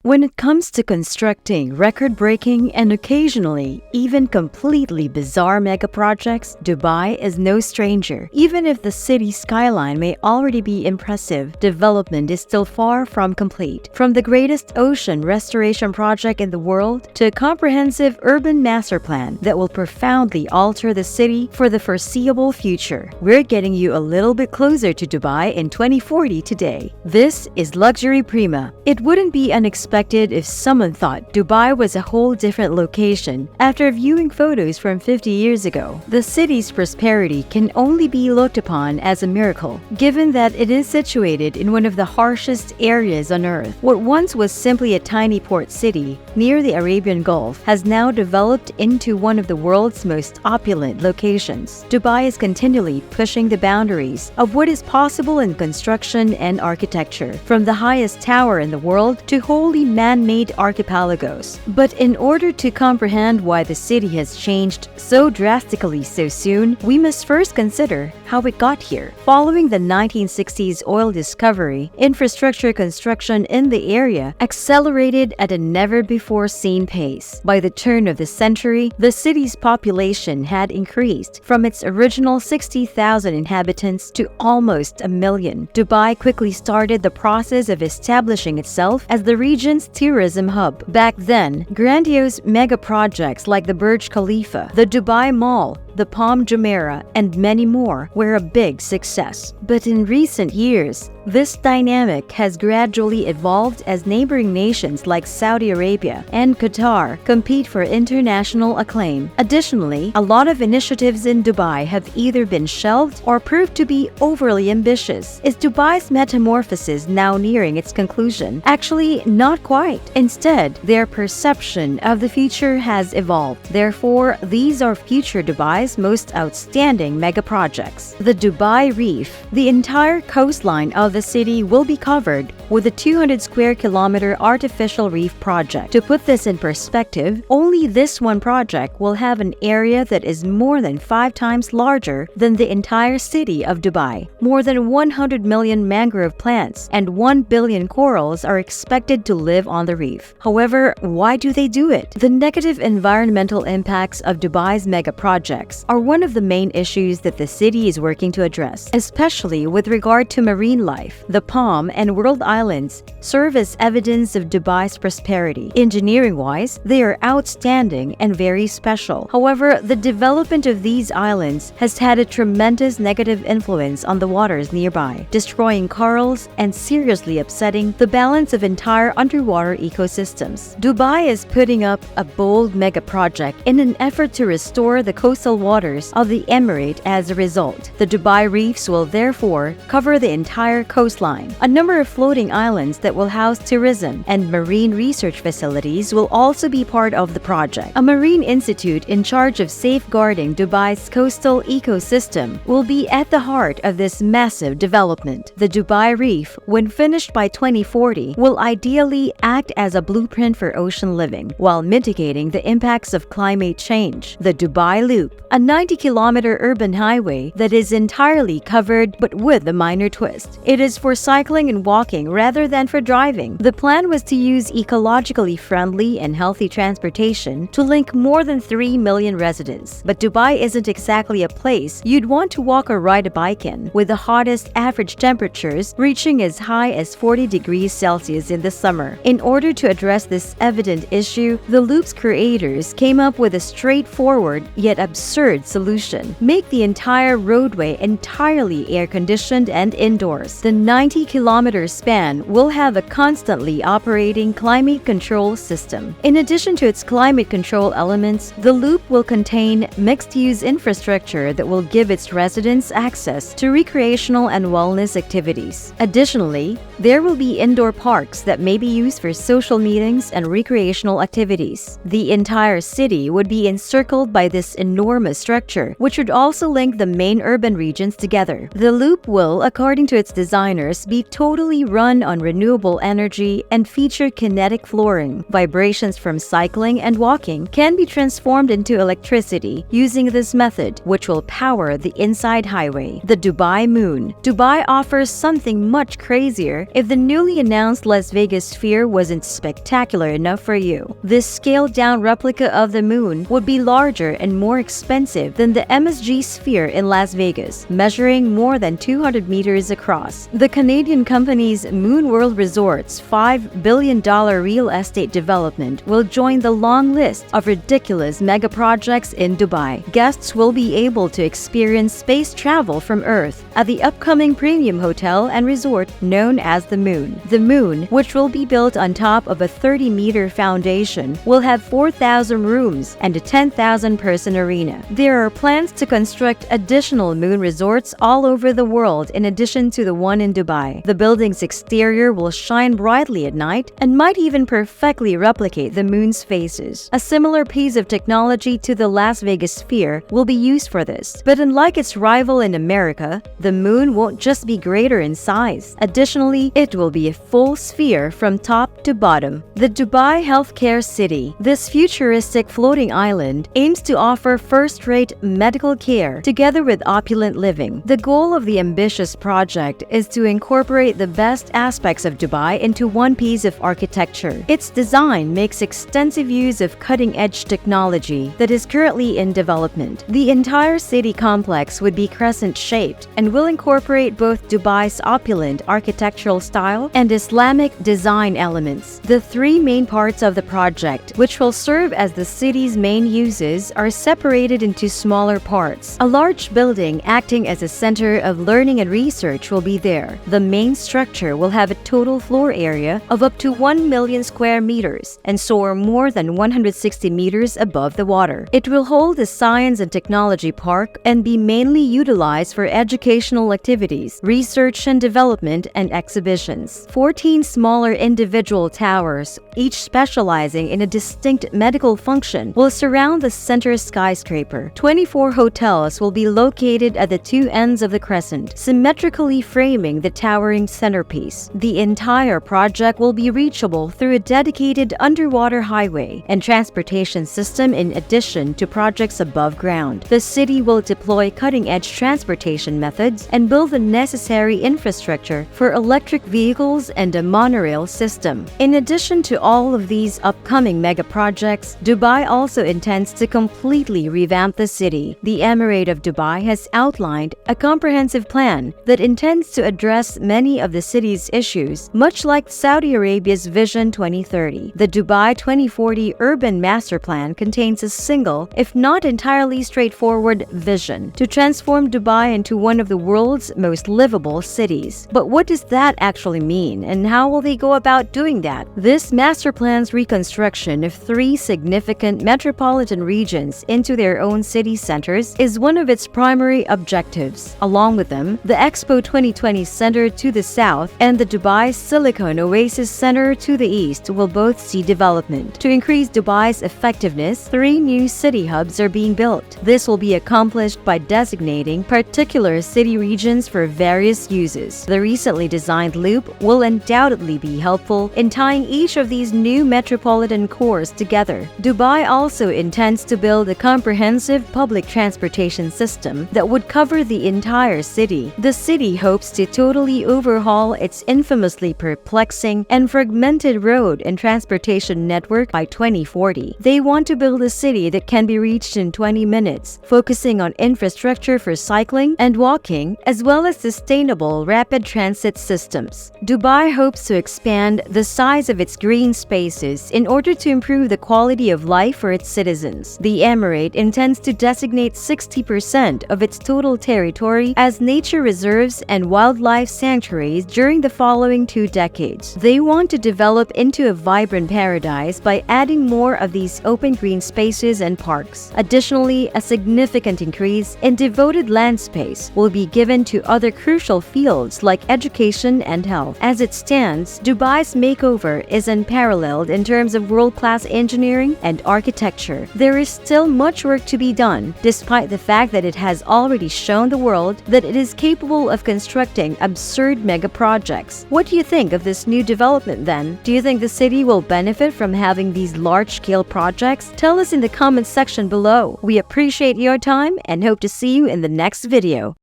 When it comes to constructing record-breaking and occasionally even completely bizarre megaprojects, Dubai is no stranger. Even if the city skyline may already be impressive, development is still far from complete. From the greatest ocean restoration project in the world to a comprehensive urban master plan that will profoundly alter the city for the foreseeable future, we're getting you a little bit closer to Dubai in 2040 today. This is Luxury Prima. It wouldn't be unexpected if someone thought Dubai was a whole different location after viewing photos from 50 years ago. The city's prosperity can only be looked upon as a miracle, given that it is situated in one of the harshest areas on Earth. What once was simply a tiny port city near the Arabian Gulf has now developed into one of the world's most opulent locations. Dubai is continually pushing the boundaries of what is possible in construction and architecture, from the highest tower in the world to wholly man-made archipelagos. But in order to comprehend why the city has changed so drastically so soon, we must first consider how it got here. Following the 1960s oil discovery, infrastructure construction in the area accelerated at a never-before-seen pace. By the turn of the century, the city's population had increased from its original 60,000 inhabitants to almost a million. Dubai quickly started the process of establishing itself as the region's tourism hub. Back then, grandiose mega projects like the Burj Khalifa, the Dubai Mall, the Palm Jumeirah, and many more were a big success. But in recent years, this dynamic has gradually evolved as neighboring nations like Saudi Arabia and Qatar compete for international acclaim. Additionally, a lot of initiatives in Dubai have either been shelved or proved to be overly ambitious. Is Dubai's metamorphosis now nearing its conclusion? Actually, not quite. Instead, their perception of the future has evolved. Therefore, these are future Dubai's most outstanding mega projects. The Dubai Reef. The entire coastline of the city will be covered with a 200 square kilometer artificial reef project. To put this in perspective, only this one project will have an area that is more than 5 times larger than the entire city of Dubai. More than 100 million mangrove plants and 1 billion corals are expected to live on the reef. However, why do they do it? The negative environmental impacts of Dubai's mega projects are one of the main issues that the city is working to address, especially with regard to marine life. The Palm and World Islands serve as evidence of Dubai's prosperity. Engineering-wise, they are outstanding and very special. However, the development of these islands has had a tremendous negative influence on the waters nearby, destroying corals and seriously upsetting the balance of entire underwater ecosystems. Dubai is putting up a bold mega project in an effort to restore the coastal waters of the emirate. As a result, the Dubai Reefs will therefore cover the entire coastline. A number of floating islands that will house tourism and marine research facilities will also be part of the project. A marine institute in charge of safeguarding Dubai's coastal ecosystem will be at the heart of this massive development. The Dubai Reef, when finished by 2040, will ideally act as a blueprint for ocean living while mitigating the impacts of climate change. The Dubai Loop, a 90-kilometer urban highway that is entirely covered but with a minor twist. It is for cycling and walking rather than for driving. The plan was to use ecologically friendly and healthy transportation to link more than 3 million residents. But Dubai isn't exactly a place you'd want to walk or ride a bike in, with the hottest average temperatures reaching as high as 40 degrees Celsius in the summer. In order to address this evident issue, the Loop's creators came up with a straightforward yet absurd solution: make the entire roadway entirely air-conditioned and indoors. The 90-kilometer span will have a constantly operating climate control system. In addition to its climate control elements, the loop will contain mixed-use infrastructure that will give its residents access to recreational and wellness activities. Additionally, there will be indoor parks that may be used for social meetings and recreational activities. The entire city would be encircled by this enormous enormous structure, which would also link the main urban regions together. The loop will, according to its designers, be totally run on renewable energy and feature kinetic flooring. Vibrations from cycling and walking can be transformed into electricity using this method, which will power the inside highway. The Dubai Moon. Dubai offers something much crazier if the newly announced Las Vegas sphere wasn't spectacular enough for you. This scaled-down replica of the moon would be larger and more expensive than the MSG sphere in Las Vegas, measuring more than 200 meters across. The Canadian company's Moon World Resorts' $5 billion real estate development will join the long list of ridiculous mega projects in Dubai. Guests will be able to experience space travel from Earth at the upcoming premium hotel and resort known as the Moon. The Moon, which will be built on top of a 30-meter foundation, will have 4,000 rooms and a 10,000-person arena. There are plans to construct additional moon resorts all over the world in addition to the one in Dubai. The building's exterior will shine brightly at night and might even perfectly replicate the moon's phases. A similar piece of technology to the Las Vegas sphere will be used for this. But unlike its rival in America, the moon won't just be greater in size. Additionally, it will be a full sphere from top to bottom. The Dubai Healthcare City. This futuristic floating island aims to offer first-rate medical care together with opulent living. The goal of the ambitious project is to incorporate the best aspects of Dubai into one piece of architecture. Its design makes extensive use of cutting-edge technology that is currently in development. The entire city complex would be crescent-shaped and will incorporate both Dubai's opulent architectural style and Islamic design elements. The three main parts of the project, which will serve as the city's main uses, are separated into smaller parts. A large building acting as a center of learning and research will be there. The main structure will have a total floor area of up to 1 million square meters and soar more than 160 meters above the water. It will hold a science and technology park and be mainly utilized for educational activities, research and development, and exhibitions. 14 smaller individual towers, each specializing in a distinct medical function, will surround the center skyscraper. 24 hotels will be located at the two ends of the crescent, symmetrically framing the towering centerpiece. The entire project will be reachable through a dedicated underwater highway and transportation system in addition to projects above ground. The city will deploy cutting-edge transportation methods and build the necessary infrastructure for electric vehicles and a monorail system. In addition to all of these upcoming mega projects, Dubai also intends to completely revamp the city. The Emirate of Dubai has outlined a comprehensive plan that intends to address many of the city's issues, much like Saudi Arabia's Vision 2030. The Dubai 2040 Urban Master Plan contains a single, if not entirely straightforward, vision to transform Dubai into one of the world's most livable cities. But what does that actually mean, and how will they go about doing that? This master plan's reconstruction of three significant metropolitan regions into their own city centers is one of its primary objectives. Along with them, the Expo 2020 Center to the south and the Dubai Silicon Oasis Center to the east will both see development. To increase Dubai's effectiveness, three new city hubs are being built. This will be accomplished by designating particular city regions for various uses. The recently designed loop will undoubtedly be helpful in tying each of these new metropolitan cores together. Dubai also intends to build a comprehensive public transportation system that would cover the entire city. The city hopes to totally overhaul its infamously perplexing and fragmented road and transportation network by 2040. They want to build a city that can be reached in 20 minutes, focusing on infrastructure for cycling and walking, as well as sustainable rapid transit systems. Dubai hopes to expand the size of its green spaces in order to improve the quality of life for its citizens. The Emirate intends to designate 60% of its total territory as nature reserves and wildlife sanctuaries during the following 2 decades. They want to develop into a vibrant paradise by adding more of these open green spaces and parks. Additionally, a significant increase in devoted land space will be given to other crucial fields like education and health. As it stands, Dubai's makeover is unparalleled in terms of world-class engineering and architecture. There is still much work to be done, despite the fact that it has already shown the world that it is capable of constructing absurd mega projects. What do you think of this new development then? Do you think the city will benefit from having these large-scale projects? Tell us in the comments section below. We appreciate your time and hope to see you in the next video.